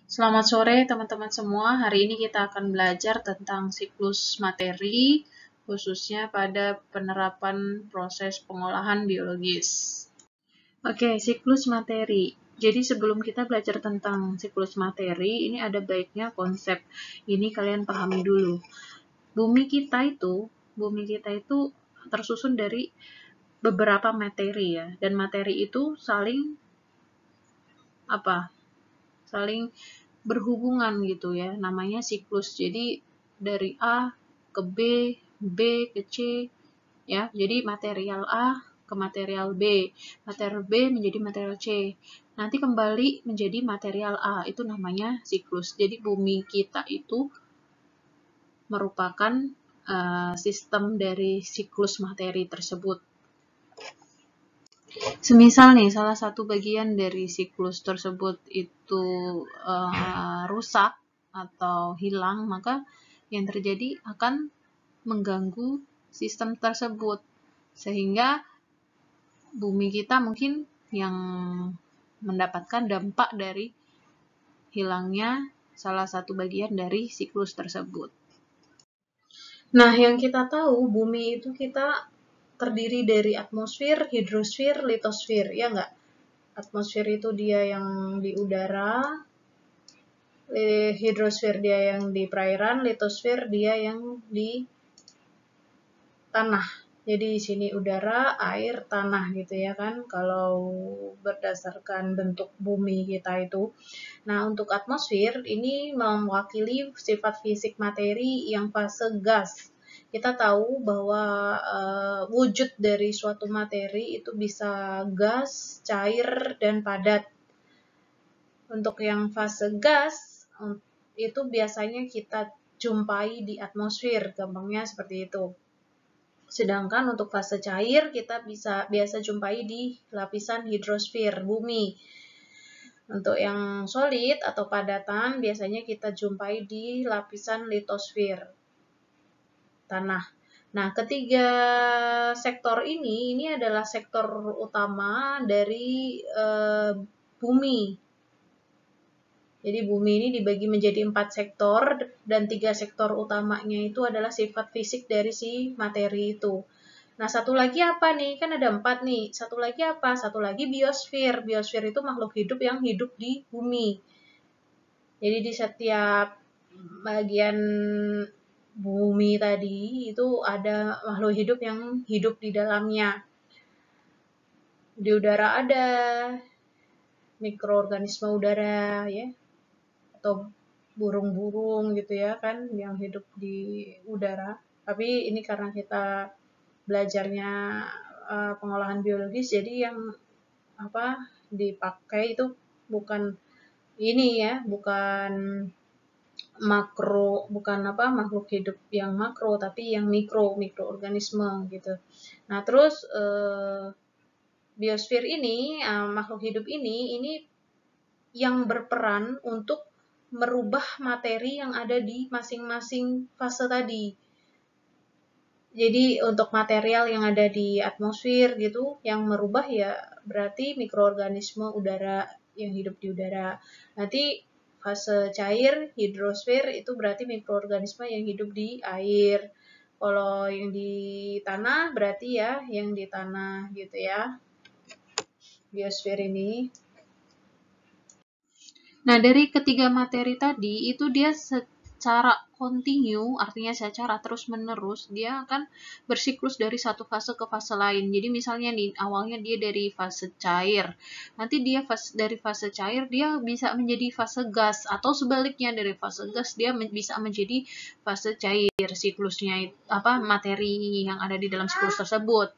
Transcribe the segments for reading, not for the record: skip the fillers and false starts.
Selamat sore teman-teman semua. Hari ini kita akan belajar tentang siklus materi, khususnya pada penerapan proses pengolahan biologis. Oke, siklus materi. Jadi sebelum kita belajar tentang siklus materi, ini ada baiknya konsep ini kalian pahami dulu. Bumi kita itu tersusun dari beberapa materi ya, dan materi itu saling berhubungan gitu ya, namanya siklus. Jadi dari A ke B, B ke C ya. Jadi material A ke material B, material B menjadi material C. Nanti kembali menjadi material A, itu namanya siklus. Jadi bumi kita itu merupakan sistem dari siklus materi tersebut. Semisal nih, salah satu bagian dari siklus tersebut itu rusak atau hilang, maka yang terjadi akan mengganggu sistem tersebut. Sehingga bumi kita mungkin yang mendapatkan dampak dari hilangnya salah satu bagian dari siklus tersebut. Nah, yang kita tahu, bumi itu kita terdiri dari atmosfer, hidrosfer, litosfer, ya nggak? Atmosfer itu dia yang di udara, hidrosfer dia yang di perairan, litosfer dia yang di tanah. Jadi di sini udara, air, tanah gitu ya kan, kalau berdasarkan bentuk bumi kita itu. Nah, untuk atmosfer ini mewakili sifat fisik materi yang fase gas. Kita tahu bahwa wujud dari suatu materi itu bisa gas, cair, dan padat. Untuk yang fase gas itu biasanya kita jumpai di atmosfer, gampangnya seperti itu. Sedangkan untuk fase cair kita biasa jumpai di lapisan hidrosfer, bumi. Untuk yang solid atau padatan biasanya kita jumpai di lapisan litosfer, tanah. Nah, ketiga sektor ini adalah sektor utama dari bumi. Jadi bumi ini dibagi menjadi 4 sektor, dan 3 sektor utamanya itu adalah sifat fisik dari si materi itu. Nah, satu lagi apa nih? Kan ada 4 nih. Satu lagi apa? Satu lagi biosfer. Biosfer itu makhluk hidup yang hidup di bumi. Jadi di setiap bagian bumi tadi itu ada makhluk hidup yang hidup di dalamnya. Di udara ada mikroorganisme udara ya, atau burung-burung gitu ya kan yang hidup di udara. Tapi ini karena kita belajarnya pengolahan biologis, jadi yang dipakai itu bukan ini ya, bukan makhluk hidup yang makro, tapi yang mikroorganisme gitu. Nah, terus biosfer ini, makhluk hidup ini yang berperan untuk merubah materi yang ada di masing-masing fase tadi. Jadi untuk material yang ada di atmosfer gitu, yang merubah ya berarti mikroorganisme udara yang hidup di udara. Nanti fase cair, hidrosfer, itu berarti mikroorganisme yang hidup di air. Kalau yang di tanah berarti ya yang di tanah gitu ya, biosfer ini. Nah, dari ketiga materi tadi, itu dia secara kontinu, artinya secara terus-menerus, dia akan bersiklus dari satu fase ke fase lain. Jadi misalnya nih, awalnya dia dari fase cair, nanti dia dari fase cair, dia bisa menjadi fase gas, atau sebaliknya dari fase gas, dia bisa menjadi fase cair, siklusnya, materi yang ada di dalam siklus tersebut.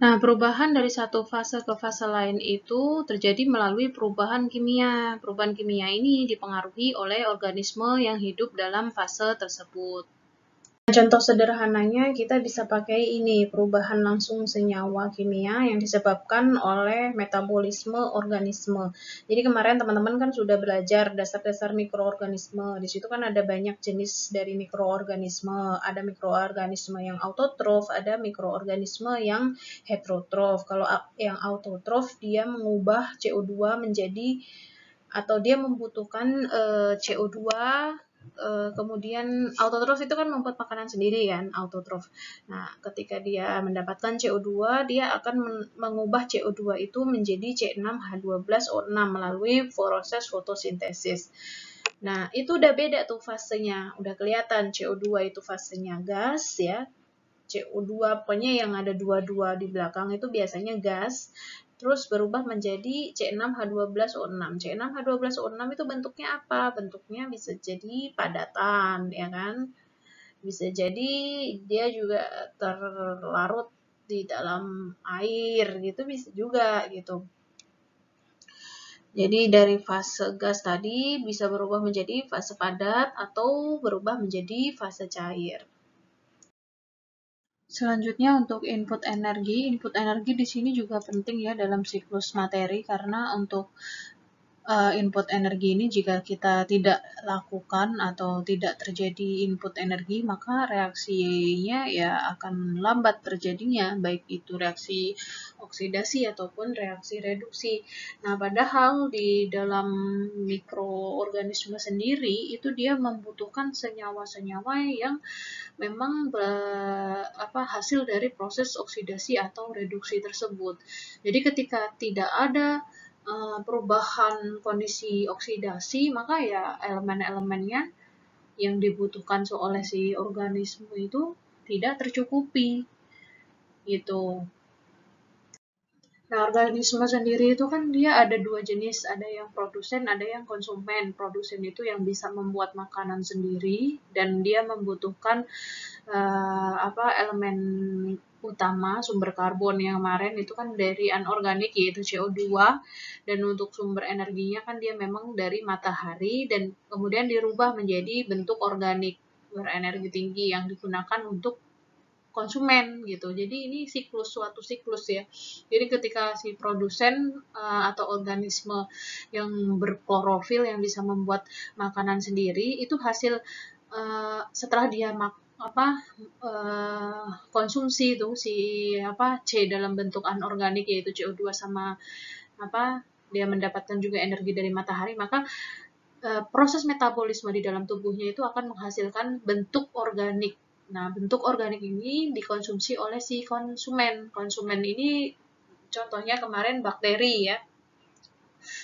Nah, perubahan dari satu fase ke fase lain itu terjadi melalui perubahan kimia. Perubahan kimia ini dipengaruhi oleh organisme yang hidup dalam fase tersebut. Contoh sederhananya kita bisa pakai ini, perubahan langsung senyawa kimia yang disebabkan oleh metabolisme organisme. Jadi kemarin teman-teman kan sudah belajar dasar-dasar mikroorganisme. Di situ kan ada banyak jenis dari mikroorganisme. Ada mikroorganisme yang autotrof, ada mikroorganisme yang heterotrof. Kalau yang autotrof dia mengubah CO2 menjadi atau dia membutuhkan CO2, kemudian autotrof itu kan membuat makanan sendiri kan, autotrof. Nah, ketika dia mendapatkan CO2, dia akan mengubah CO2 itu menjadi C6H12O6 melalui proses fotosintesis. Nah, itu udah beda tuh fasenya, udah kelihatan CO2 itu fasenya gas ya. CO2 pokoknya yang ada dua-dua di belakang itu biasanya gas, terus berubah menjadi C6H12O6. C6H12O6 itu bentuknya apa? Bentuknya bisa jadi padatan, ya kan? Bisa jadi dia juga terlarut di dalam air gitu, bisa juga gitu. Jadi dari fase gas tadi bisa berubah menjadi fase padat atau berubah menjadi fase cair. Selanjutnya untuk input energi di sini juga penting ya dalam siklus materi, karena untuk input energi ini jika kita tidak lakukan atau tidak terjadi input energi, maka reaksinya ya akan lambat terjadinya, baik itu reaksi oksidasi ataupun reaksi reduksi. Nah, padahal di dalam mikroorganisme sendiri itu dia membutuhkan senyawa-senyawa yang memang hasil dari proses oksidasi atau reduksi tersebut. Jadi ketika tidak ada perubahan kondisi oksidasi, maka ya elemen-elemennya yang dibutuhkan oleh si organisme itu tidak tercukupi gitu. Nah, organisme sendiri itu kan dia ada dua jenis, ada yang produsen, ada yang konsumen. Produsen itu yang bisa membuat makanan sendiri dan dia membutuhkan elemen utama sumber karbon yang kemarin itu kan dari anorganik yaitu CO2, dan untuk sumber energinya kan dia memang dari matahari dan kemudian dirubah menjadi bentuk organik berenergi tinggi yang digunakan untuk konsumen gitu. Jadi ini suatu siklus ya. Jadi ketika si produsen atau organisme yang berklorofil yang bisa membuat makanan sendiri itu hasil setelah dia konsumsi itu C dalam bentuk anorganik yaitu CO2 sama dia mendapatkan juga energi dari matahari, maka proses metabolisme di dalam tubuhnya itu akan menghasilkan bentuk organik. Nah, bentuk organik ini dikonsumsi oleh si konsumen. Konsumen ini contohnya kemarin bakteri ya.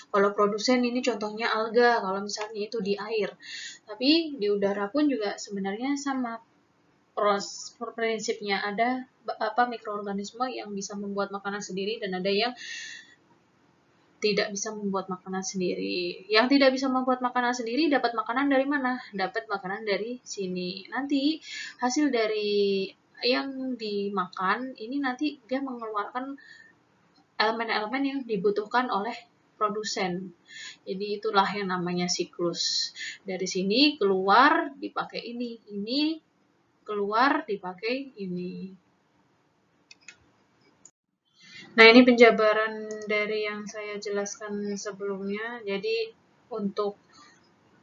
Kalau produsen ini contohnya alga, kalau misalnya itu di air. Tapi di udara pun juga sebenarnya sama prinsipnya, ada mikroorganisme yang bisa membuat makanan sendiri dan ada yang tidak bisa membuat makanan sendiri. Yang tidak bisa membuat makanan sendiri dapat makanan dari mana? Dapat makanan dari sini. Nanti hasil dari yang dimakan ini nanti dia mengeluarkan elemen-elemen yang dibutuhkan oleh produsen. Jadi itulah yang namanya siklus. Dari sini keluar dipakai ini keluar dipakai ini. Nah, ini penjabaran dari yang saya jelaskan sebelumnya. Jadi untuk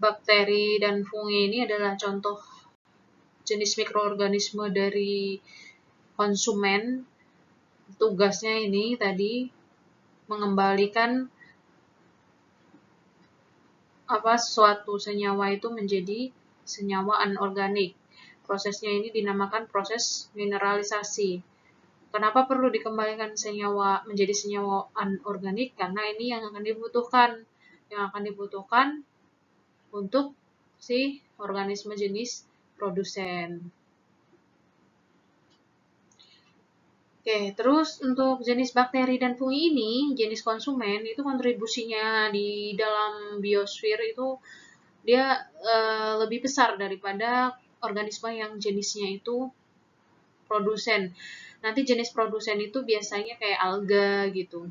bakteri dan fungi ini adalah contoh jenis mikroorganisme dari konsumen. Tugasnya ini tadi mengembalikan suatu senyawa itu menjadi senyawa anorganik. Prosesnya ini dinamakan proses mineralisasi. Kenapa perlu dikembalikan senyawa menjadi senyawa anorganik? Karena ini yang akan dibutuhkan untuk si organisme jenis produsen. Oke, terus untuk jenis bakteri dan fungi ini, jenis konsumen, itu kontribusinya di dalam biosfer itu dia lebih besar daripada organisme yang jenisnya itu produsen. Nanti jenis produsen itu biasanya kayak alga gitu,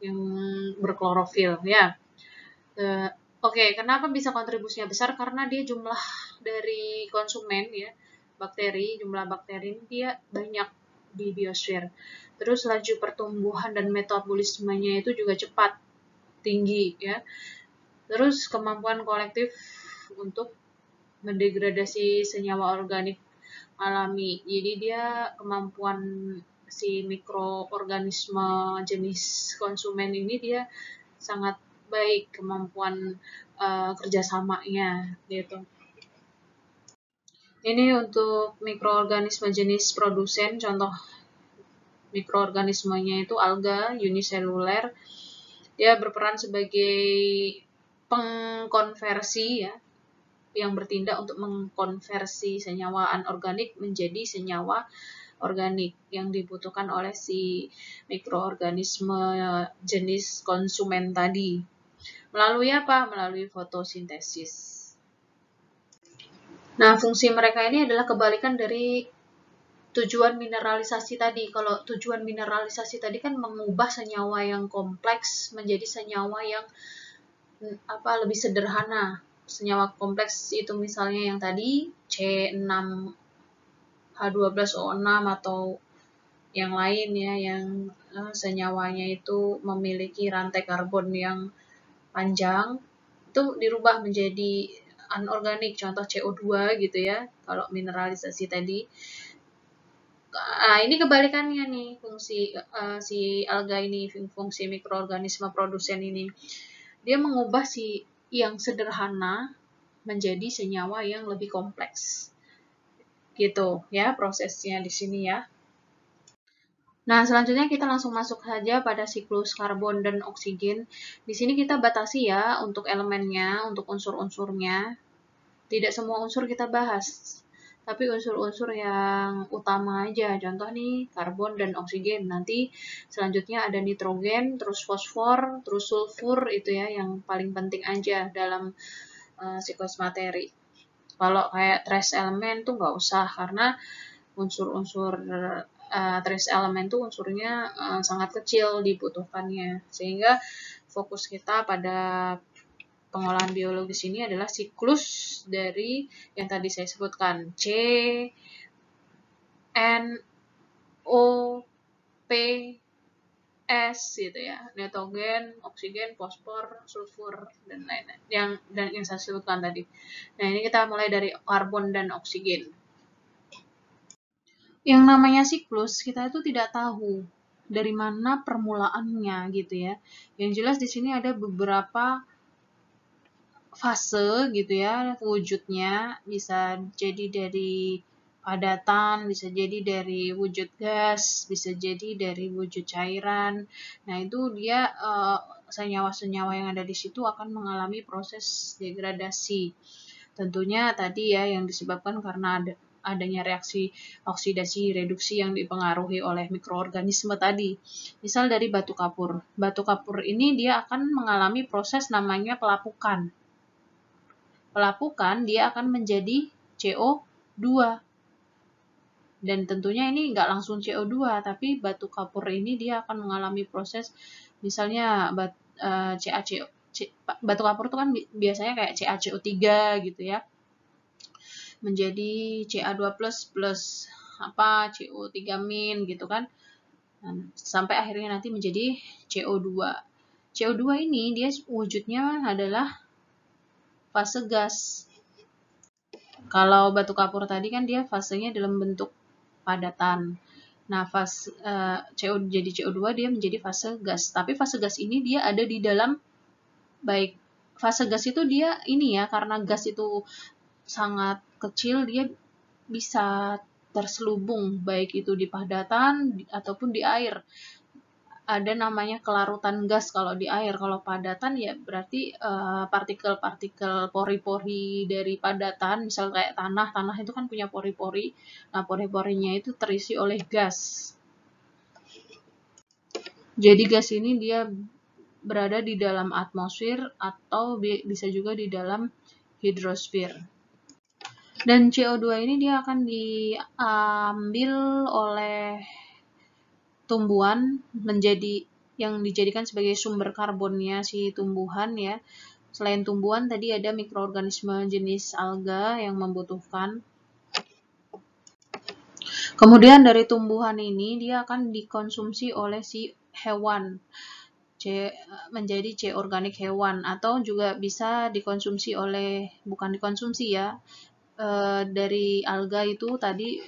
yang berklorofil ya. Oke, kenapa bisa kontribusinya besar? Karena dia jumlah dari konsumen ya, jumlah bakteri ini dia banyak di biosfer. Terus laju pertumbuhan dan metabolismenya itu juga cepat, tinggi ya. Terus kemampuan kolektif untuk mendegradasi senyawa organik alami. Jadi dia kemampuan si mikroorganisme jenis konsumen ini dia sangat baik kemampuan kerjasamanya gitu. Ini untuk mikroorganisme jenis produsen, contoh mikroorganismenya itu alga uniseluler. Dia berperan sebagai pengkonversi ya, yang bertindak untuk mengkonversi senyawa anorganik menjadi senyawa organik yang dibutuhkan oleh si mikroorganisme jenis konsumen tadi. Melalui apa? Melalui fotosintesis. Nah, fungsi mereka ini adalah kebalikan dari tujuan mineralisasi tadi. Kalau tujuan mineralisasi tadi kan mengubah senyawa yang kompleks menjadi senyawa yang lebih sederhana. Senyawa kompleks itu misalnya yang tadi C6H12O6 atau yang lain ya, yang senyawanya itu memiliki rantai karbon yang panjang, itu dirubah menjadi anorganik, contoh CO2 gitu ya, kalau mineralisasi tadi. Ini kebalikannya nih, fungsi si alga ini, fungsi mikroorganisme produsen ini. Dia mengubah si yang sederhana menjadi senyawa yang lebih kompleks. Gitu ya prosesnya di sini ya. Nah, selanjutnya kita langsung masuk saja pada siklus karbon dan oksigen. Di sini kita batasi ya untuk elemennya, untuk unsur-unsurnya. Tidak semua unsur kita bahas, tapi unsur-unsur yang utama aja. Contoh nih, karbon dan oksigen. Nanti selanjutnya ada nitrogen, terus fosfor, terus sulfur, itu ya yang paling penting aja dalam siklus materi. Kalau kayak trace element tuh nggak usah, karena unsur-unsur trace element tuh unsurnya sangat kecil dibutuhkannya. Sehingga fokus kita pada pengolahan biologis ini adalah siklus dari yang tadi saya sebutkan, C, N, O, P, S gitu ya, nitrogen, oksigen, fosfor, sulfur dan lain-lain yang saya sebutkan tadi. Nah, ini kita mulai dari karbon dan oksigen. Yang namanya siklus kita itu tidak tahu dari mana permulaannya gitu ya. Yang jelas di sini ada beberapa fase gitu ya wujudnya, bisa jadi dari padatan, bisa jadi dari wujud gas, bisa jadi dari wujud cairan. Nah, itu dia senyawa-senyawa yang ada di situ akan mengalami proses degradasi. Tentunya tadi ya yang disebabkan karena adanya reaksi oksidasi reduksi yang dipengaruhi oleh mikroorganisme tadi. Misal dari batu kapur. Batu kapur ini dia akan mengalami proses namanya pelapukan. Pelapukan dia akan menjadi CO2. Dan tentunya ini nggak langsung CO2, tapi batu kapur ini dia akan mengalami proses misalnya CaCO. Batu kapur itu kan biasanya kayak CaCO3 gitu ya. Menjadi Ca2+ plus CO3- gitu kan. Sampai akhirnya nanti menjadi CO2. CO2 ini dia wujudnya adalah fase gas. Kalau batu kapur tadi kan dia fasenya dalam bentuk padatan. Nah, fase jadi CO2 dia menjadi fase gas. Tapi fase gas ini dia ada di dalam, baik fase gas itu dia ini ya, karena gas itu sangat kecil, dia bisa terselubung baik itu di padatan ataupun di air. Ada namanya kelarutan gas kalau di air. Kalau padatan ya berarti partikel-partikel pori-pori dari padatan, misal kayak tanah itu kan punya pori-pori. Nah, pori-porinya itu terisi oleh gas. Jadi gas ini dia berada di dalam atmosfer atau bisa juga di dalam hidrosfer. Dan CO2 ini dia akan diambil oleh tumbuhan menjadi yang dijadikan sebagai sumber karbonnya si tumbuhan ya. Selain tumbuhan tadi ada mikroorganisme jenis alga yang membutuhkan. Kemudian dari tumbuhan ini dia akan dikonsumsi oleh si hewan. Menjadi C organik hewan, atau juga bisa dikonsumsi oleh, bukan dikonsumsi ya, dari alga itu tadi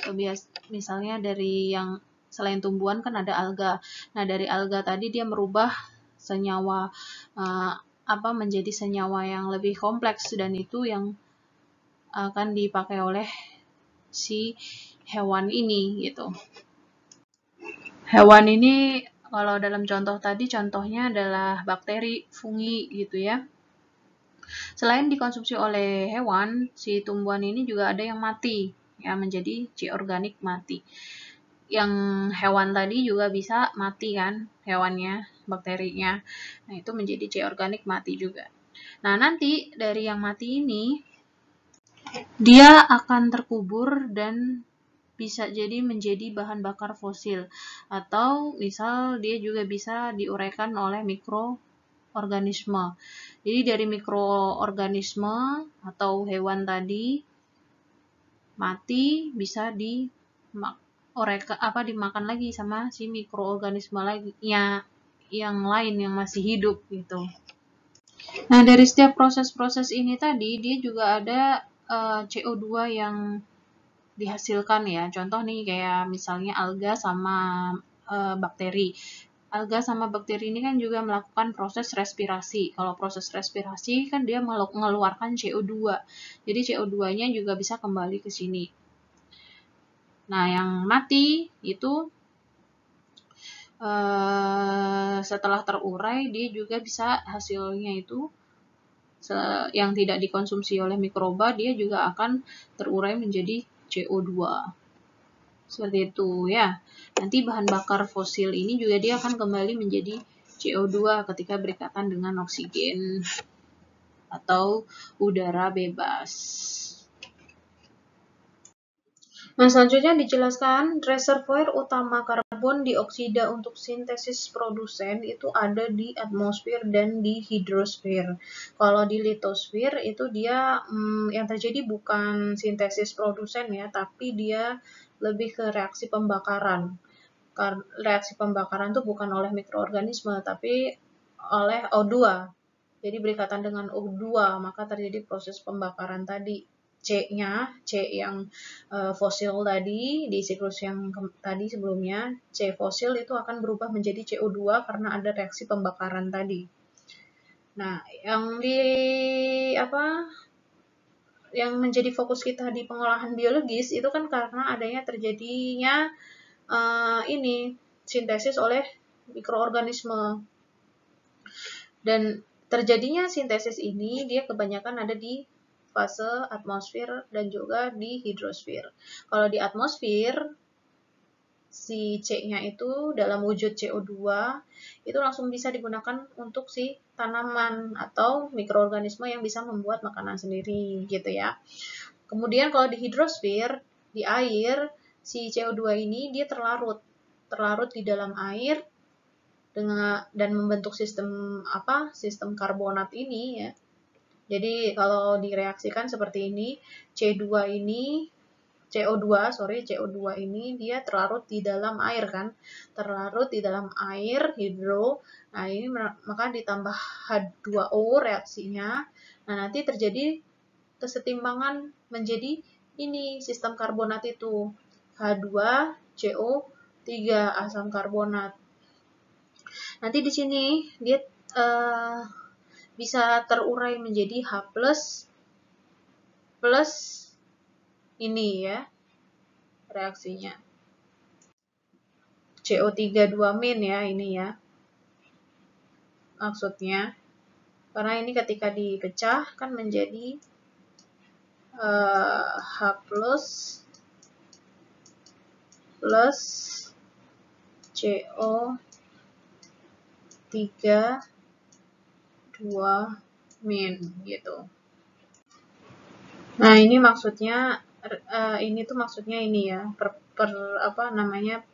misalnya dari yang selain tumbuhan kan ada alga. Nah, dari alga tadi dia merubah senyawa menjadi senyawa yang lebih kompleks, dan itu yang akan dipakai oleh si hewan ini gitu. Hewan ini kalau dalam contoh tadi, contohnya adalah bakteri, fungi gitu ya. Selain dikonsumsi oleh hewan, si tumbuhan ini juga ada yang mati, ya, menjadi C organik mati. Yang hewan tadi juga bisa mati kan, hewannya, bakterinya. Nah, itu menjadi C organik mati juga. Nah, nanti dari yang mati ini, dia akan terkubur dan bisa jadi menjadi bahan bakar fosil, atau misal dia juga bisa diuraikan oleh mikroorganisme. Jadi dari mikroorganisme atau hewan tadi mati bisa dimakan lagi sama si mikroorganisme lagi ya, yang lain yang masih hidup gitu. Nah, dari setiap proses-proses ini tadi, dia juga ada CO2 yang dihasilkan ya. Contoh nih kayak misalnya alga sama bakteri. Alga sama bakteri ini kan juga melakukan proses respirasi. Kalau proses respirasi kan dia mengeluarkan CO2. Jadi CO2-nya juga bisa kembali ke sini. Nah, yang mati itu setelah terurai, dia juga bisa hasilnya itu yang tidak dikonsumsi oleh mikroba, dia juga akan terurai menjadi CO2. Seperti itu ya. Nanti bahan bakar fosil ini juga dia akan kembali menjadi CO2 ketika berikatan dengan oksigen atau udara bebas. Nah, selanjutnya dijelaskan reservoir utama karbon dioksida untuk sintesis produsen itu ada di atmosfer dan di hidrosfer. Kalau di litosfer itu dia yang terjadi bukan sintesis produsen ya, tapi dia lebih ke reaksi pembakaran. Reaksi pembakaran itu bukan oleh mikroorganisme, tapi oleh O2. Jadi berikatan dengan O2, maka terjadi proses pembakaran tadi. C yang fosil tadi, di siklus yang tadi sebelumnya, C fosil itu akan berubah menjadi CO2 karena ada reaksi pembakaran tadi. Nah, yang menjadi fokus kita di pengolahan biologis itu kan karena adanya terjadinya sintesis oleh mikroorganisme. Dan terjadinya sintesis ini dia kebanyakan ada di fase atmosfer dan juga di hidrosfer. Kalau di atmosfer, si C-nya itu dalam wujud CO2 itu langsung bisa digunakan untuk si tanaman atau mikroorganisme yang bisa membuat makanan sendiri gitu ya. Kemudian kalau di hidrosfer, di air, si CO2 ini dia terlarut di dalam air dan membentuk sistem karbonat ini ya. Jadi kalau direaksikan seperti ini, CO2 ini dia terlarut di dalam air kan, terlarut di dalam air hidro. Nah, ini maka ditambah H2O reaksinya. Nah, nanti terjadi kesetimbangan menjadi ini sistem karbonat itu H2CO3 asam karbonat. Nanti di sini dia bisa terurai menjadi H+ plus ini ya reaksinya. CO3 2- ya ini ya. Maksudnya karena ini ketika dipecah kan menjadi H+ plus CO3 2- gitu. Nah, ini maksudnya ini ya,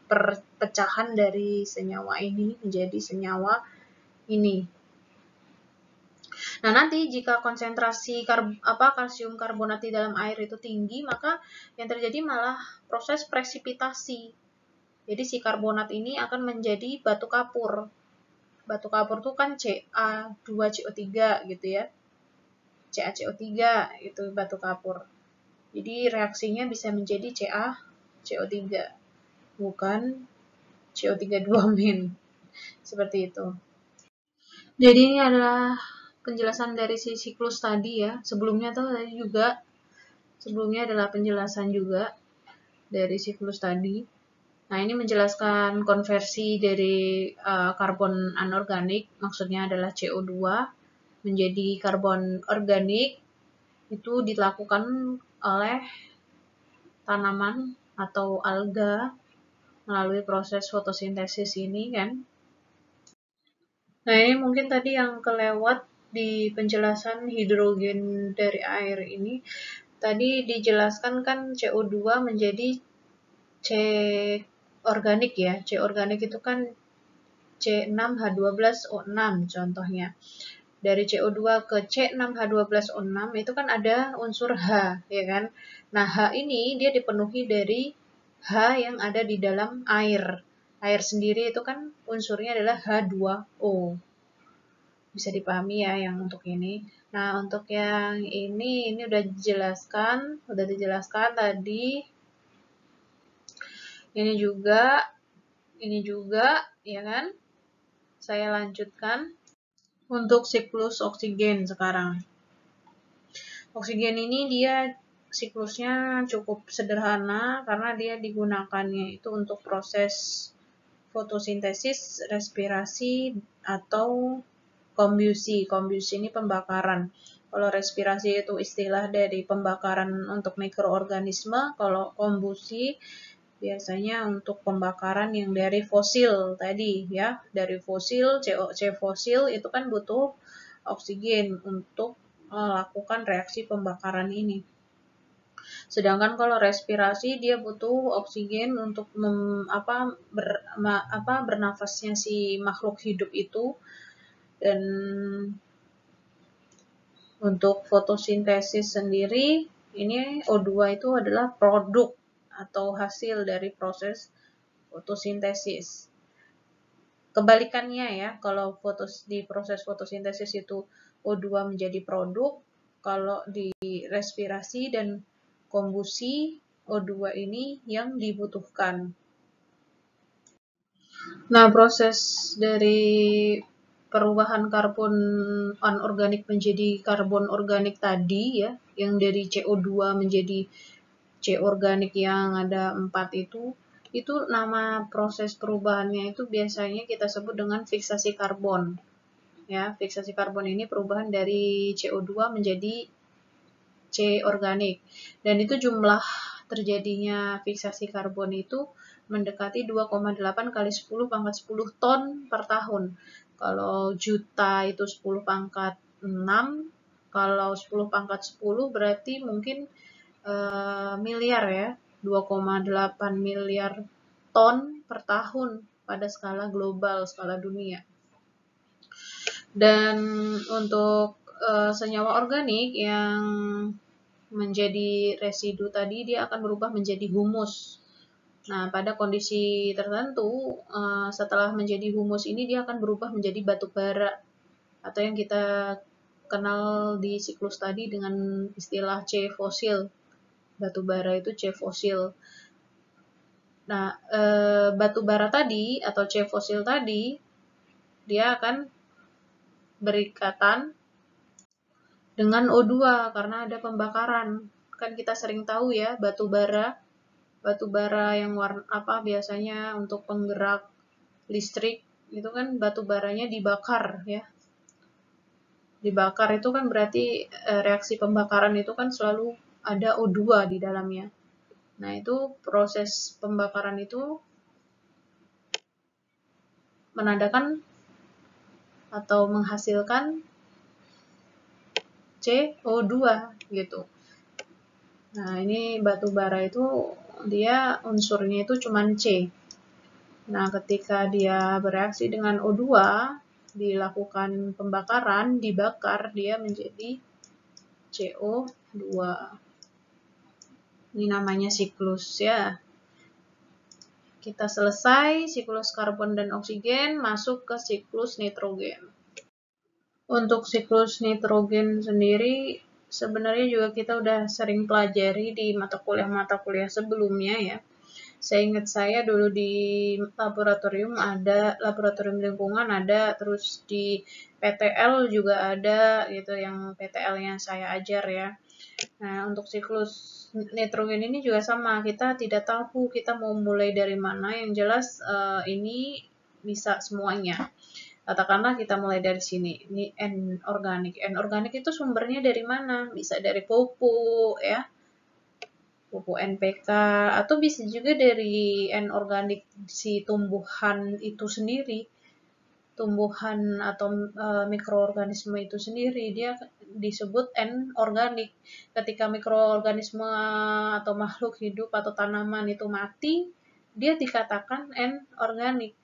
perpecahan dari senyawa ini menjadi senyawa ini. Nah, nanti jika konsentrasi kalsium karbonat di dalam air itu tinggi, maka yang terjadi malah proses presipitasi. Jadi si karbonat ini akan menjadi batu kapur. Batu kapur itu kan Ca2CO3 gitu ya. CaCO3 itu batu kapur. Jadi reaksinya bisa menjadi CaCO3, bukan CO3 2- seperti itu. Jadi ini adalah penjelasan dari si siklus tadi ya. Sebelumnya adalah penjelasan juga dari siklus tadi. Nah, ini menjelaskan konversi dari karbon anorganik, maksudnya adalah CO2 menjadi karbon organik. Itu dilakukan oleh tanaman atau alga melalui proses fotosintesis ini kan. Nah, ini mungkin tadi yang kelewat di penjelasan hidrogen dari air ini. Tadi dijelaskan kan CO2 menjadi C organik ya. C organik itu kan C6H12O6 contohnya. Dari CO2 ke C6H12O6 itu kan ada unsur H, ya kan? Nah, H ini dia dipenuhi dari H yang ada di dalam air. Air sendiri itu kan unsurnya adalah H2O. Bisa dipahami ya yang untuk ini. Nah, untuk yang ini udah dijelaskan tadi. Ini juga, ya kan? Saya lanjutkan untuk siklus oksigen sekarang. Oksigen ini dia siklusnya cukup sederhana karena dia digunakannya itu untuk proses fotosintesis, respirasi, atau kombusi. Kombusi ini pembakaran. Kalau respirasi itu istilah dari pembakaran untuk mikroorganisme, kalau kombusi biasanya untuk pembakaran yang dari fosil tadi ya. Dari fosil, CO2 fosil itu kan butuh oksigen untuk melakukan reaksi pembakaran ini. Sedangkan kalau respirasi dia butuh oksigen untuk bernafasnya si makhluk hidup itu. Dan untuk fotosintesis sendiri, ini O2 itu adalah produk atau hasil dari proses fotosintesis. Kebalikannya ya, kalau di proses fotosintesis itu O2 menjadi produk, kalau di respirasi dan kombusi O2 ini yang dibutuhkan. Nah, proses dari perubahan karbon anorganik menjadi karbon organik tadi ya, yang dari CO2 menjadi C organik yang ada 4 itu nama proses perubahannya itu biasanya kita sebut dengan fiksasi karbon. Ya, fiksasi karbon ini perubahan dari CO2 menjadi C organik. Dan itu jumlah terjadinya fiksasi karbon itu mendekati 2,8 kali 10 pangkat 10 ton per tahun. Kalau juta itu 10 pangkat 6, kalau 10 pangkat 10 berarti mungkin miliar ya, 2,8 miliar ton per tahun pada skala global, skala dunia. Dan untuk senyawa organik yang menjadi residu tadi dia akan berubah menjadi humus. Nah, pada kondisi tertentu setelah menjadi humus ini dia akan berubah menjadi batu bara atau yang kita kenal di siklus tadi dengan istilah C fosil. Batu bara itu C fosil. Nah, batu bara tadi atau C fosil tadi dia akan berikatan dengan O2 karena ada pembakaran. Kan kita sering tahu ya, batu bara yang warna biasanya untuk penggerak listrik itu kan batu baranya dibakar ya. Dibakar itu kan berarti reaksi pembakaran itu kan selalu ada O2 di dalamnya. Nah, itu proses pembakaran itu menandakan atau menghasilkan CO2 gitu. Nah, ini batu bara itu dia unsurnya itu cuma C. Nah, ketika dia bereaksi dengan O2, dilakukan pembakaran, dibakar, dia menjadi CO2. Ini namanya siklus ya. Kita selesai siklus karbon dan oksigen, masuk ke siklus nitrogen. Untuk siklus nitrogen sendiri, sebenarnya juga kita udah sering pelajari di mata kuliah sebelumnya ya. Saya ingat saya dulu di laboratorium lingkungan ada, terus di PTL juga ada gitu, yang PTL-nya saya ajar ya. Nah, untuk siklus nitrogen ini juga sama, kita tidak tahu kita mau mulai dari mana, yang jelas ini bisa semuanya. Katakanlah kita mulai dari sini, ini N-organik. N-organik itu sumbernya dari mana? Bisa dari pupuk ya, pupuk NPK, atau bisa juga dari N-organik si tumbuhan itu sendiri, tumbuhan atau mikroorganisme itu sendiri, dia disebut N-organik. Ketika mikroorganisme atau makhluk hidup atau tanaman itu mati, dia dikatakan N-organik.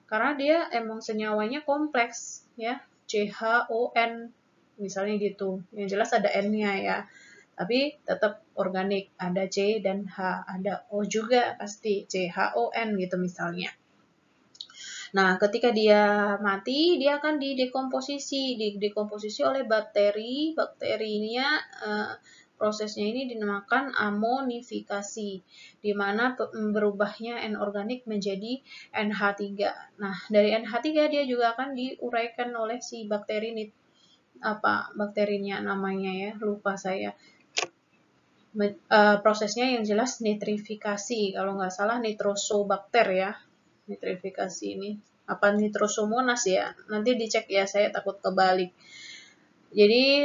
Karena dia emang senyawanya kompleks ya, CHON misalnya gitu. Yang jelas ada N-nya ya. Tapi tetap organik, ada C dan H, ada O juga pasti, CHON gitu misalnya. Nah, ketika dia mati, dia akan didekomposisi oleh bakteri. Bakterinya prosesnya ini dinamakan amonifikasi, di mana berubahnya N-organik menjadi NH3. Nah, dari NH3 dia juga akan diuraikan oleh si bakteri apa bakterinya namanya ya, lupa saya. Prosesnya yang jelas nitrifikasi, kalau nggak salah nitrosobakter ya, nitrifikasi ini apa nitrosomonas ya, nanti dicek ya, saya takut kebalik. Jadi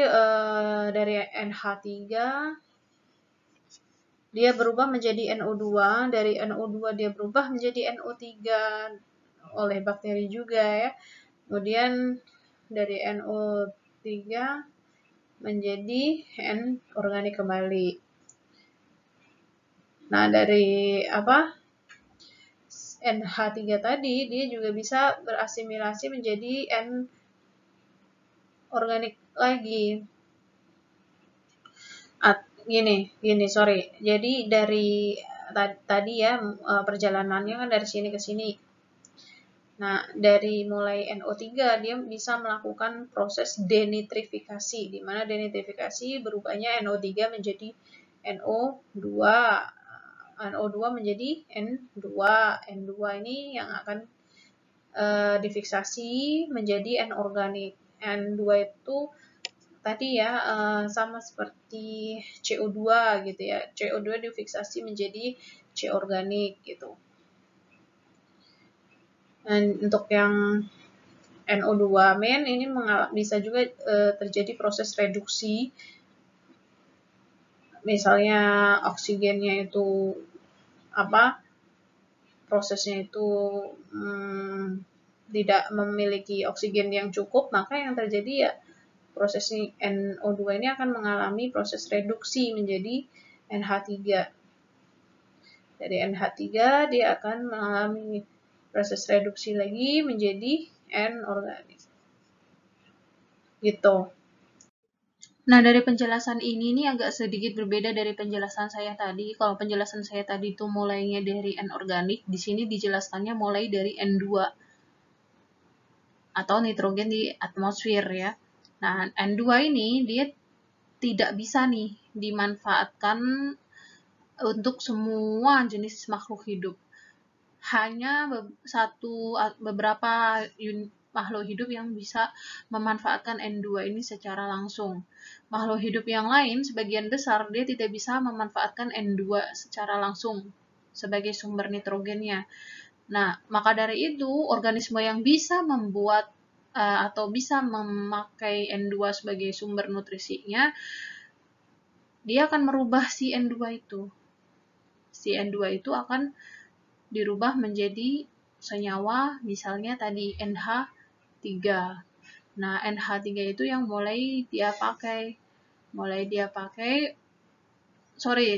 dari NH3 dia berubah menjadi NO2, dari NO2 dia berubah menjadi NO3 oleh bakteri juga ya. Kemudian dari NO3 menjadi N-organik kembali. Nah, dari NH3 tadi dia juga bisa berasimilasi menjadi N-organik lagi. Gini, sorry. Jadi dari tadi ya perjalanannya kan dari sini ke sini. Nah, dari mulai NO3 dia bisa melakukan proses denitrifikasi, di mana denitrifikasi berubahnya NO3 menjadi NO2. NO2 menjadi N2. N2 ini yang akan difiksasi menjadi N-organik. N2 itu tadi ya sama seperti CO2 gitu ya. CO2 difiksasi menjadi C-organik gitu. Dan untuk yang NO2 main ini bisa juga terjadi proses reduksi. Misalnya oksigennya itu prosesnya itu tidak memiliki oksigen yang cukup, maka yang terjadi ya proses NO2 ini akan mengalami proses reduksi menjadi NH3. Dari NH3 dia akan mengalami proses reduksi lagi menjadi N-organik. Gitu. Nah, dari penjelasan ini nih agak sedikit berbeda dari penjelasan saya tadi. Kalau penjelasan saya tadi itu mulainya dari N-organik, di sini dijelaskannya mulai dari N2 atau nitrogen di atmosfer ya. Nah, N2 ini dia tidak bisa nih dimanfaatkan untuk semua jenis makhluk hidup. Hanya beberapa makhluk hidup yang bisa memanfaatkan N2 ini secara langsung. Makhluk hidup yang lain sebagian besar dia tidak bisa memanfaatkan N2 secara langsung sebagai sumber nitrogennya. Nah, maka dari itu organisme yang bisa membuat atau bisa memakai N2 sebagai sumber nutrisinya, dia akan merubah si N2 itu. Si N2 itu akan dirubah menjadi senyawa, misalnya tadi NH3. Nah, NH3 itu yang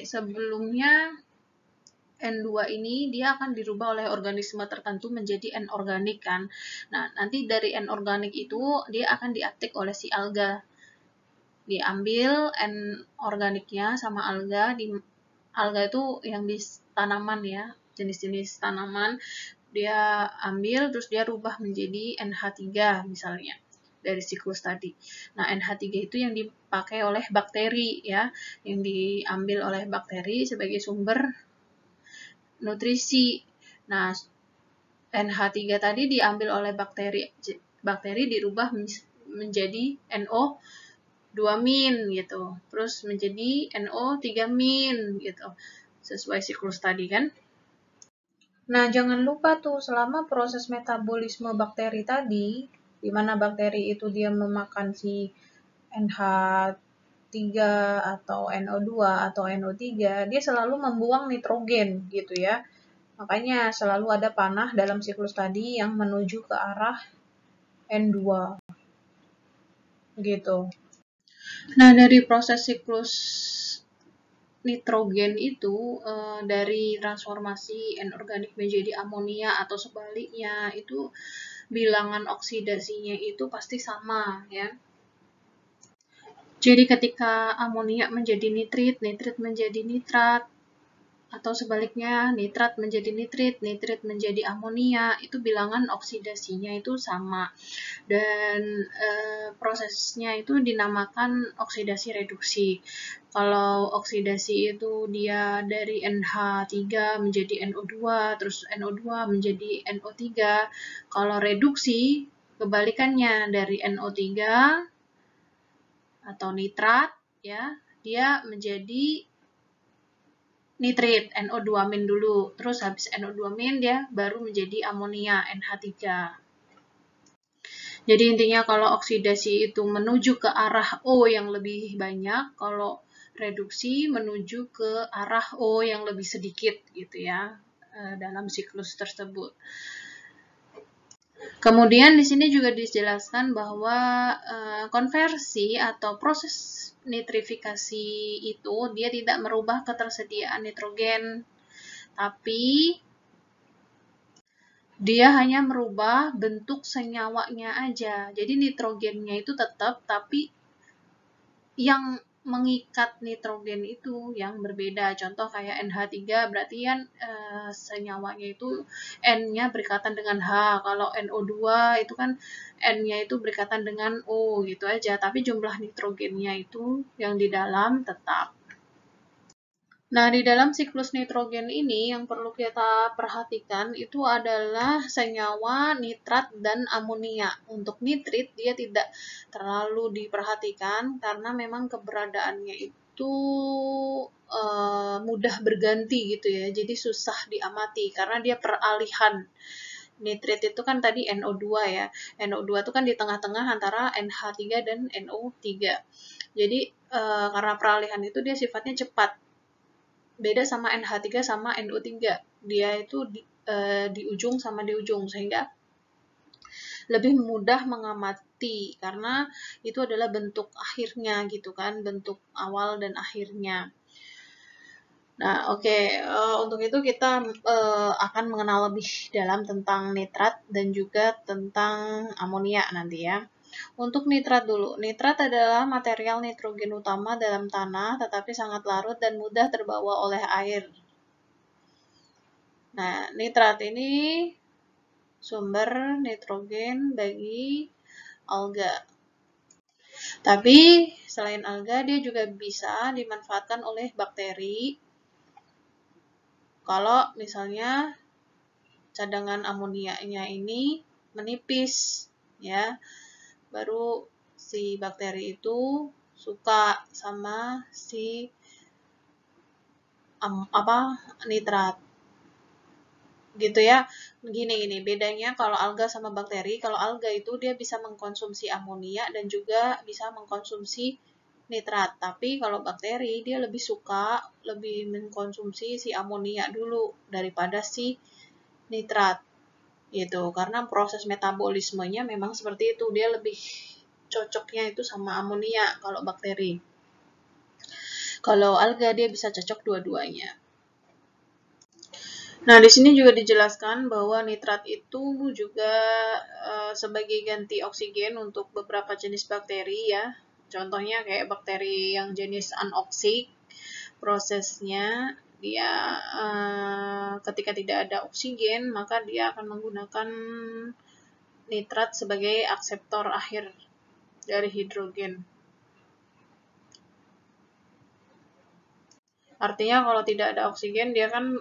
sebelumnya N2 ini dia akan dirubah oleh organisme tertentu menjadi N-organik kan. Nah, nanti dari N-organik itu dia akan diaptek oleh si alga. Diambil N-organiknya sama alga, alga itu yang di tanaman ya, jenis-jenis tanaman, dia ambil terus dia rubah menjadi NH3 misalnya dari siklus tadi. Nah, NH3 itu yang dipakai oleh bakteri ya, yang diambil oleh bakteri sebagai sumber nutrisi. Nah, NH3 tadi diambil oleh bakteri. Bakteri dirubah menjadi NO2- gitu. Terus menjadi NO3- gitu. Sesuai siklus tadi kan. Nah, jangan lupa tuh selama proses metabolisme bakteri tadi, di mana bakteri itu dia memakan si NH3 atau NO2 atau NO3, dia selalu membuang nitrogen gitu ya. Makanya selalu ada panah dalam siklus tadi yang menuju ke arah N2 gitu. Nah, dari proses siklus nitrogen itu dari transformasi anorganik menjadi amonia atau sebaliknya itu bilangan oksidasinya itu pasti sama ya. Jadi ketika amonia menjadi nitrit, nitrit menjadi nitrat, atau sebaliknya nitrat menjadi nitrit, nitrit menjadi amonia, itu bilangan oksidasinya itu sama. Dan prosesnya itu dinamakan oksidasi reduksi. Kalau oksidasi itu dia dari NH3 menjadi NO2, terus NO2 menjadi NO3. Kalau reduksi, kebalikannya dari NO3 atau nitrat, ya, dia menjadi nitrit, NO2- dulu. Terus habis NO2- dia baru menjadi amonia, NH3. Jadi intinya kalau oksidasi itu menuju ke arah O yang lebih banyak, kalau reduksi menuju ke arah O yang lebih sedikit gitu ya dalam siklus tersebut. Kemudian di sini juga dijelaskan bahwa konversi atau proses nitrifikasi itu dia tidak merubah ketersediaan nitrogen, tapi dia hanya merubah bentuk senyawanya aja. Jadi nitrogennya itu tetap, tapi yang mengikat nitrogen itu yang berbeda. Contoh kayak NH3 berarti kan senyawanya itu N-nya berikatan dengan H. Kalau NO2 itu kan N-nya itu berikatan dengan O gitu aja. Tapi jumlah nitrogennya itu yang di dalam tetap. Nah, di dalam siklus nitrogen ini yang perlu kita perhatikan itu adalah senyawa nitrat dan amonia. Untuk nitrit dia tidak terlalu diperhatikan karena memang keberadaannya itu mudah berganti gitu ya. Jadi susah diamati karena dia peralihan. Nitrit itu kan tadi NO2 ya. NO2 itu kan di tengah-tengah antara NH3 dan NO3. Jadi karena peralihan itu dia sifatnya cepat. Beda sama NH3 sama NO3. Dia itu di ujung sama di ujung sehingga lebih mudah mengamati karena itu adalah bentuk akhirnya gitu kan, bentuk awal dan akhirnya. Nah, oke. Untuk itu kita akan mengenal lebih dalam tentang nitrat dan juga tentang amonia nanti ya. Untuk nitrat dulu. Nitrat adalah material nitrogen utama dalam tanah, tetapi sangat larut dan mudah terbawa oleh air. Nah, nitrat ini sumber nitrogen bagi alga. Tapi selain alga, dia juga bisa dimanfaatkan oleh bakteri. Kalau misalnya cadangan amonianya ini menipis, ya, baru si bakteri itu suka sama si nitrat. Gitu ya. Gini bedanya kalau alga sama bakteri. Kalau alga itu dia bisa mengkonsumsi amonia dan juga bisa mengkonsumsi nitrat. Tapi kalau bakteri dia lebih suka lebih mengkonsumsi si amonia dulu daripada si nitrat. Gitu. Karena proses metabolismenya memang seperti itu. Dia lebih cocoknya itu sama amonia kalau bakteri. Kalau alga dia bisa cocok dua-duanya. Nah, di sini juga dijelaskan bahwa nitrat itu juga sebagai ganti oksigen untuk beberapa jenis bakteri ya. Contohnya kayak bakteri yang jenis anoksik, prosesnya dia ketika tidak ada oksigen, maka dia akan menggunakan nitrat sebagai akseptor akhir dari hidrogen. Artinya kalau tidak ada oksigen dia kan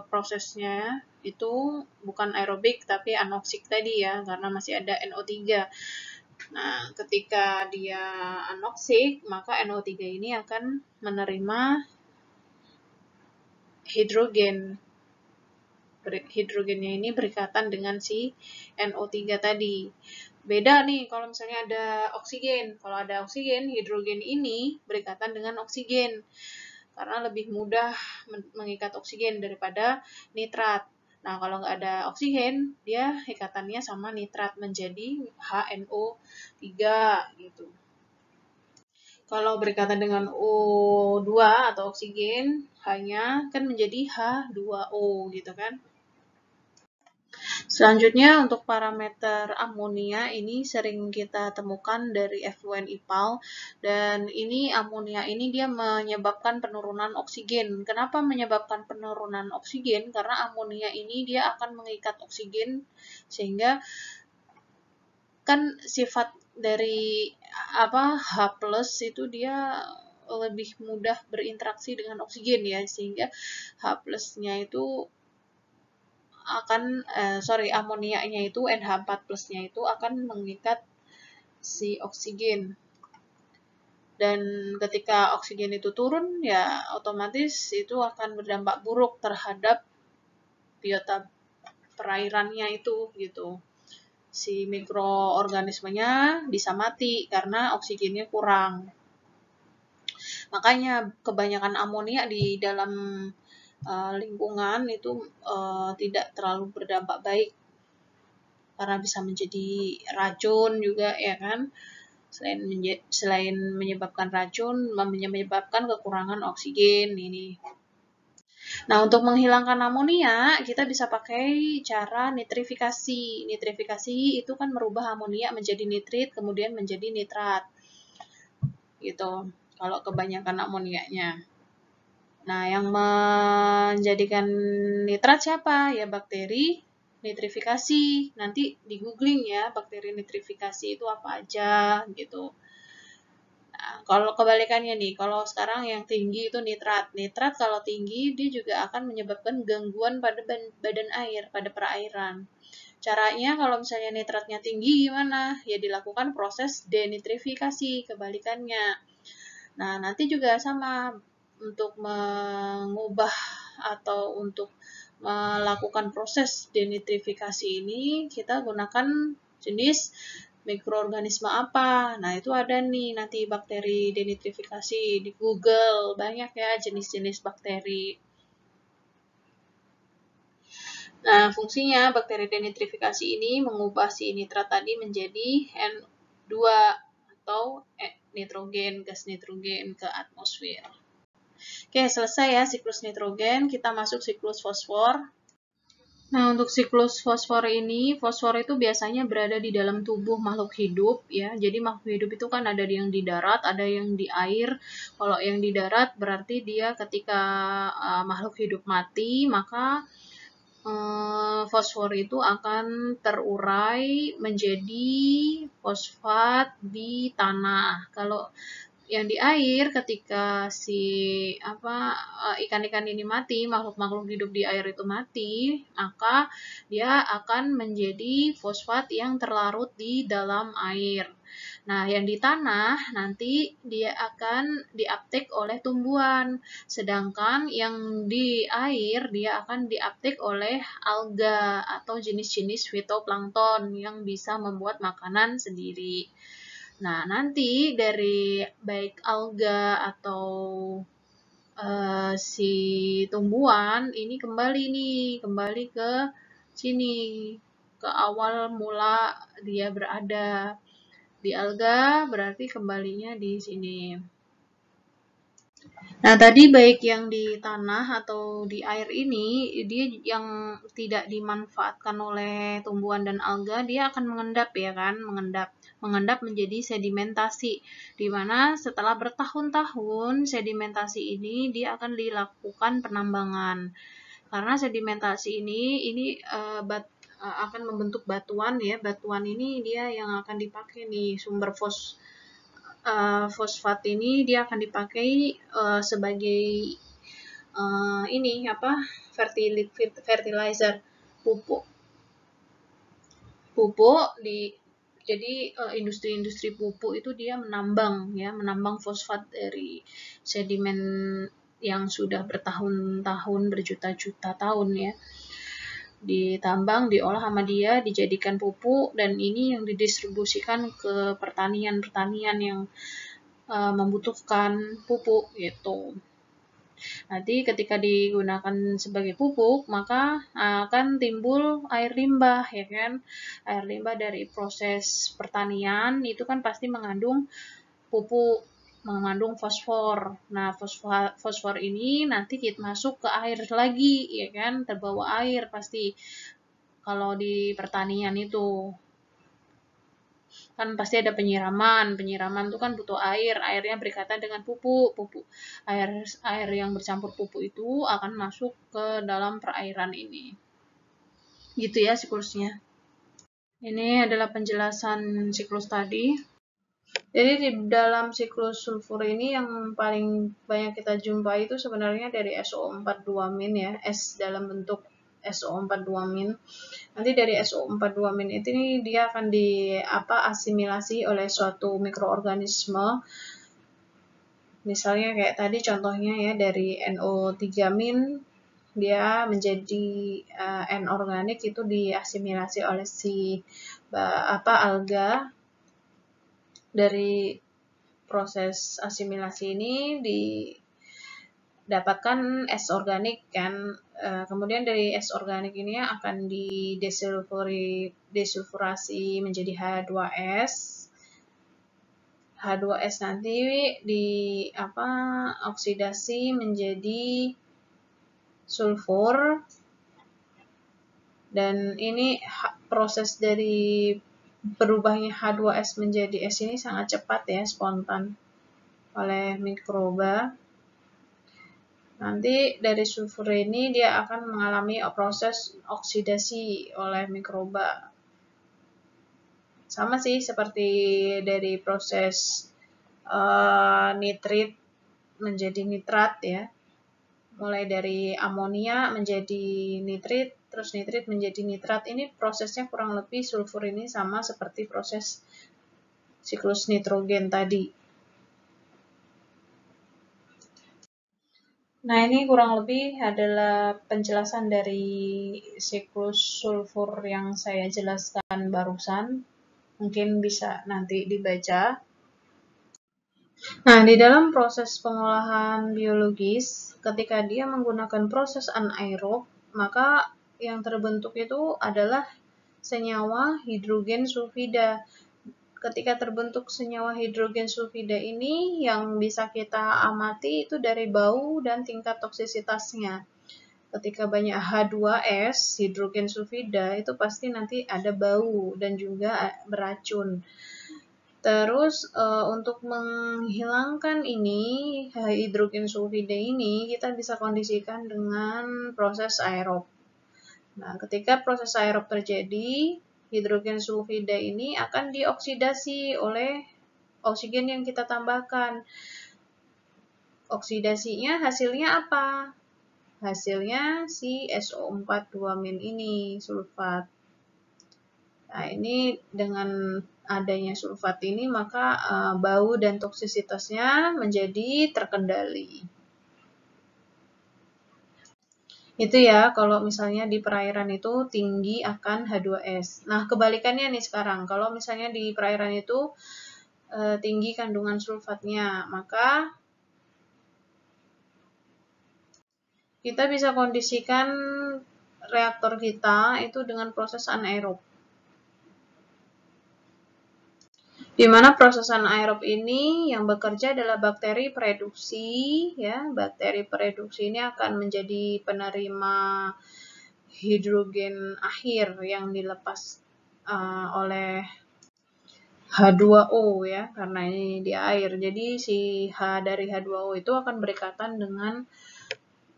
prosesnya itu bukan aerobik tapi anoksik tadi ya, karena masih ada NO3. Nah, ketika dia anoksik, maka NO3 ini akan menerima hidrogen. Hidrogennya ini berikatan dengan si NO3 tadi. Beda nih kalau misalnya ada oksigen. Kalau ada oksigen, hidrogen ini berikatan dengan oksigen. Karena lebih mudah mengikat oksigen daripada nitrat. Nah, kalau nggak ada oksigen, dia ikatannya sama nitrat menjadi HNO3 gitu. Kalau berikatan dengan O2 atau oksigen, hanya kan menjadi H2O gitu kan. Selanjutnya untuk parameter amonia ini sering kita temukan dari FUN IPAL, dan ini amonia ini dia menyebabkan penurunan oksigen. Kenapa menyebabkan penurunan oksigen? Karena amonia ini dia akan mengikat oksigen sehingga kan sifat dari H+ itu dia lebih mudah berinteraksi dengan oksigen ya, sehingga H+-nya itu amoniaknya itu NH4+-nya itu akan mengikat si oksigen. Dan ketika oksigen itu turun, ya otomatis itu akan berdampak buruk terhadap biota perairannya itu gitu. Si mikroorganismenya bisa mati karena oksigennya kurang. Makanya kebanyakan amonia di dalam lingkungan itu tidak terlalu berdampak baik karena bisa menjadi racun juga ya kan. Selain menyebabkan racun, menyebabkan kekurangan oksigen ini. Nah, untuk menghilangkan amonia, kita bisa pakai cara nitrifikasi. Nitrifikasi itu kan merubah amonia menjadi nitrit, kemudian menjadi nitrat. Gitu, kalau kebanyakan amonianya. Nah, yang menjadikan nitrat siapa? Ya bakteri nitrifikasi. Nanti di googling ya, bakteri nitrifikasi itu apa aja gitu. Nah, kalau kebalikannya nih, kalau sekarang yang tinggi itu nitrat. Nitrat kalau tinggi dia juga akan menyebabkan gangguan pada badan air, pada perairan. Caranya kalau misalnya nitratnya tinggi gimana? Ya dilakukan proses denitrifikasi, kebalikannya. Nah, nanti juga sama untuk mengubah atau untuk melakukan proses denitrifikasi ini, kita gunakan jenis mikroorganisme apa. Nah, itu ada nih nanti bakteri denitrifikasi di Google, banyak ya jenis-jenis bakteri. Nah, fungsinya bakteri denitrifikasi ini mengubah si nitrat tadi menjadi N2 atau nitrogen, gas nitrogen ke atmosfer. Oke, selesai ya siklus nitrogen, kita masuk siklus fosfor. Nah, untuk siklus fosfor ini, fosfor itu biasanya berada di dalam tubuh makhluk hidup ya. Jadi makhluk hidup itu kan ada yang di darat, ada yang di air. Kalau yang di darat berarti dia ketika makhluk hidup mati, maka fosfor itu akan terurai menjadi fosfat di tanah. Kalau yang di air, ketika si ikan-ikan ini mati, makhluk-makhluk hidup di air itu mati, maka dia akan menjadi fosfat yang terlarut di dalam air. Nah, yang di tanah nanti dia akan diaptek oleh tumbuhan, sedangkan yang di air dia akan diaptek oleh alga atau jenis-jenis fitoplankton yang bisa membuat makanan sendiri. Nah, nanti dari baik alga atau si tumbuhan ini kembali ke sini, ke awal mula dia berada. Di alga berarti kembalinya di sini. Nah, tadi baik yang di tanah atau di air ini, dia yang tidak dimanfaatkan oleh tumbuhan dan alga, dia akan mengendap ya kan, mengendap menjadi sedimentasi, di mana setelah bertahun-tahun sedimentasi ini dia akan dilakukan penambangan. Karena sedimentasi ini akan membentuk batuan ya, batuan ini dia yang akan dipakai nih sumber fosfat ini dia akan dipakai sebagai ini apa, fertilizer, pupuk jadi industri-industri pupuk itu dia menambang fosfat dari sedimen yang sudah bertahun-tahun, berjuta-juta tahun ya, ditambang, diolah sama dia, dijadikan pupuk, dan ini yang didistribusikan ke pertanian yang membutuhkan pupuk gitu. Nanti ketika digunakan sebagai pupuk, maka akan timbul air limbah, ya kan? Air limbah dari proses pertanian itu kan pasti mengandung pupuk, mengandung fosfor. Nah, fosfor ini nanti masuk ke air lagi, ya kan? Terbawa air pasti kalau di pertanian itu. Kan pasti ada penyiraman itu kan butuh airnya berkaitan dengan pupuk, air yang bercampur pupuk itu akan masuk ke dalam perairan ini, gitu ya siklusnya. Ini adalah penjelasan siklus tadi. Jadi di dalam siklus sulfur ini yang paling banyak kita jumpai itu sebenarnya dari SO42- ya, S dalam bentuk SO42-. Nanti dari SO42- ini dia akan asimilasi oleh suatu mikroorganisme. Misalnya kayak tadi contohnya ya, dari NO3- dia menjadi N-organik, itu diasimilasi oleh si alga. Dari proses asimilasi ini didapatkan S organik kan. Kemudian dari S organik ini akan desulfurasi menjadi H2S. H2S nanti oksidasi menjadi sulfur, dan ini proses dari berubahnya H2S menjadi S ini sangat cepat ya, spontan oleh mikroba. Nanti dari sulfur ini dia akan mengalami proses oksidasi oleh mikroba. Sama sih seperti dari proses nitrit menjadi nitrat ya. Mulai dari amonia menjadi nitrit, terus nitrit menjadi nitrat. Ini prosesnya kurang lebih sulfur ini sama seperti proses siklus nitrogen tadi. Nah, ini kurang lebih adalah penjelasan dari siklus sulfur yang saya jelaskan barusan. Mungkin bisa nanti dibaca. Nah, di dalam proses pengolahan biologis, ketika dia menggunakan proses anaerob, maka yang terbentuk itu adalah senyawa hidrogen sulfida. Ketika terbentuk senyawa hidrogen sulfida ini, yang bisa kita amati itu dari bau dan tingkat toksisitasnya. Ketika banyak H2S, hidrogen sulfida, itu pasti nanti ada bau dan juga beracun. Terus untuk menghilangkan ini, hidrogen sulfida ini, kita bisa kondisikan dengan proses aerob. Nah, ketika proses aerob terjadi, hidrogen sulfida ini akan dioksidasi oleh oksigen yang kita tambahkan. Oksidasinya hasilnya apa? Hasilnya si SO42- ini, sulfat. Nah, ini dengan adanya sulfat ini, maka bau dan toksisitasnya menjadi terkendali. Itu ya, kalau misalnya di perairan itu tinggi akan H2S. Nah, kebalikannya nih sekarang. Kalau misalnya di perairan itu tinggi kandungan sulfatnya, maka kita bisa kondisikan reaktor kita itu dengan proses anaerob. Di mana proses anaerob ini yang bekerja adalah bakteri pereduksi, ya. Bakteri pereduksi ini akan menjadi penerima hidrogen akhir yang dilepas oleh H2O ya, karena ini di air. Jadi si H dari H2O itu akan berikatan dengan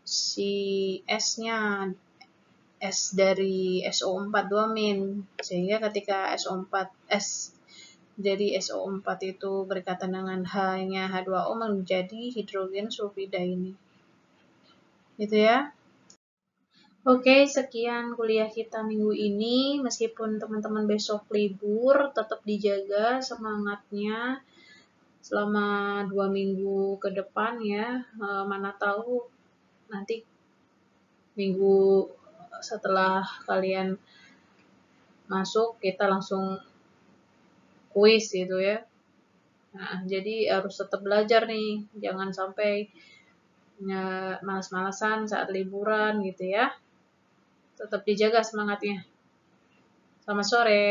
si S-nya, S dari SO42-, sehingga ketika S jadi SO4 itu berkaitan dengan H-nya H2O menjadi hidrogen sulfida ini. gitu ya. Oke, sekian kuliah kita minggu ini. Meskipun teman-teman besok libur, tetap dijaga semangatnya selama 2 minggu ke depan ya. Mana tahu nanti minggu setelah kalian masuk kita langsung kuis gitu ya. Nah, jadi harus tetap belajar nih, jangan sampai malas-malasan saat liburan gitu ya. Tetap dijaga semangatnya. Selamat sore.